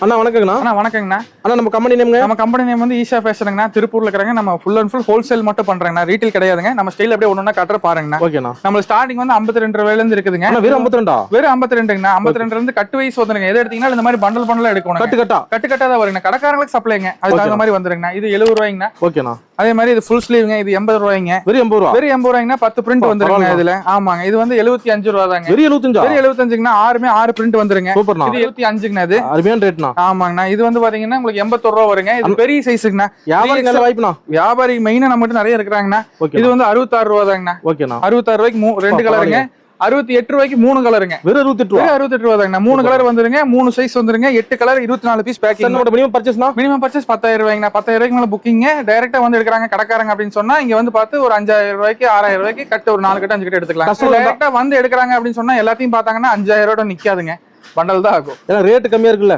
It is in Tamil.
அண்ணா வணக்கங்கண்ணா. அண்ணா வணக்கங்கண்ணா. அண்ணா நம்ம கம்பெனி நேம்ங்க? நம்ம கம்பெனி நேம் வந்து ஈஷா ஃபேஷனுங்கண்ணா. திருப்பூர்ல இருக்கிறாங்க. நம்ம ஃபுல் அண்ட் ஃபுல் ஹோல்சேல் மட்டும் பண்றேங்கண்ணா. ரீட்டைல் கிடையாதுங்க. நம்ம ஸ்டைல் அப்படியே ஒண்ணா காட்டுற பாருங்கண்ணா. ஓகேண்ணா. நம்ம ஸ்டார்டிங் வந்து 52 ரூபாயில இருந்து இருக்குதுங்க. அண்ணா வெறும் 52? வெறும் 52ங்கண்ணா. 52ல இருந்து கட்டு வைஸ் வந்துருங்க. எது எடுத்தீங்கன்னா இந்த மாதிரி பண்டல் பண்டலா எடுக்கணும். கட்டு கட்டா தான் வருங்க. கடைக்காரங்களுக்கு சப்ளைங்க. அதுக்கு தகுந்த மாதிரி வந்துருங்கண்ணா. இது 70 ரூபாய்ங்கண்ணா. ஓகேண்ணா. அதே மாதிரி இது ஃபுல் ஸ்லீவ்ங்க. இது 80 ரூபாய்ங்க. வெறும் 80 ரூபா? வெறும் 80 ரூபாய்ங்கண்ணா. 10 பிரிண்ட் வந்துருங்க இதுல. ஆமாங்க. இது வந்து 75 ரூபா தாங்க. வெறும் 75? வெறும் 75ங்கண்ணா. 6 பிரிண்ட் வந்துருங்க. சூப்பர்ண்ணா. இது 75ங்கண்ணா. இது அருமையான ரேட்ண்ணா. ஆமாங்கண்ணா. இது வந்து பாத்தீங்கன்னா உங்களுக்கு 81 ரூபா வருங்க. இது பெரிய சைஸ்க்குண்ணா. வியாபாரி நல்ல வாய்ப்புண்ணா. வியாபாரி மெயினா நம்ம கிட்ட நிறைய இருக்கிறாங்கண்ணா. இது வந்து 66 ரூபா தாங்கண்ணா. ஓகேண்ணா. 66 ரூபாய்க்கு 2 கலருங்க. 68 ரூபாய்க்கு 3 கலருங்க. வெறும் 68 ரூபா? 68 ரூபா தாங்கண்ணா. 3 கலர் வந்துருங்க. 3 சைஸ் வந்துருங்க. 8 கலர் 24 பீஸ் பேக்கிங். மினிமம் பர்ச்சேஸ்னா? மினிமம் பர்ச்சேஸ் 10,000 ரூபாய்ங்கண்ணா. 10,000 ரூபாய்க்கு மேல புக்கிங்க. டைரக்டா வந்து எடுக்கிறாங்க கடைக்காரங்க அப்படின்னு சொன்னா இங்க வந்து பார்த்து ஒரு 5,000 ரூபாய்க்கு 6,000 ரூபாய்க்கு கட்டு ஒரு 4 கட்டு 5 கட்டு எடுத்துக்கலாம். டைரக்டா வந்து எடுக்கிறாங்க அப்படின்னு சொன்னா எல்லாத்தையும் பார்த்தாங்கன்னா 5,000 ரூபாய் நிக்காதுங்க. பண்டல் தான் ஆகும். ஏன்னா ரேட் கம்மியா இருக்குல்ல?